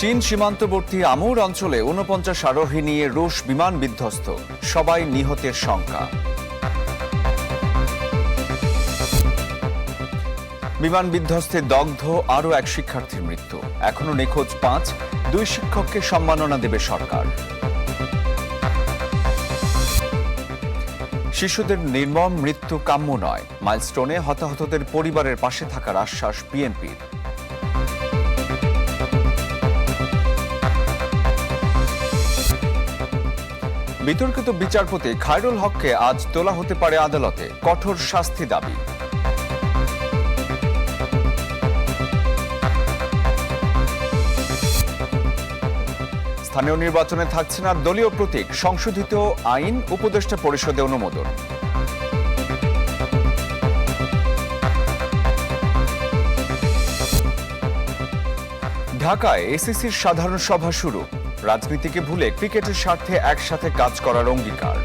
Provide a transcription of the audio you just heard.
চীন সীমান্তবর্তী আমুর অঞ্চলে ৪৯ আরোহী নিয়ে রুশ বিমান বিধ্বস্ত, সবাই নিহতের শঙ্কা। বিমান বিধ্বস্তে দগ্ধ আরও এক শিক্ষার্থীর মৃত্যু, এখনো নিখোঁজ ৫, ২ শিক্ষককে সম্মাননা দেবে সরকার। শিশুদের নির্মম মৃত্যু কাম্য নয়, মাইলস্টোনে হতাহতদের পরিবারের পাশে থাকার আশ্বাস বিএনপির। বিতর্কিত বিচারপতি খায়রুল হককে আজ তোলা হতে পারে আদালতে, কঠোর শাস্তি দাবি। স্থানীয় নির্বাচনে থাকছে না দলীয় প্রতীক, সংশোধিত আইন উপদেষ্টা পরিষদে অনুমোদন। ঢাকায় এসিসির সাধারণ সভা শুরু, রাজনীতিকে ভুলে ক্রিকেটের স্বার্থে একসাথে কাজ করার অঙ্গীকার।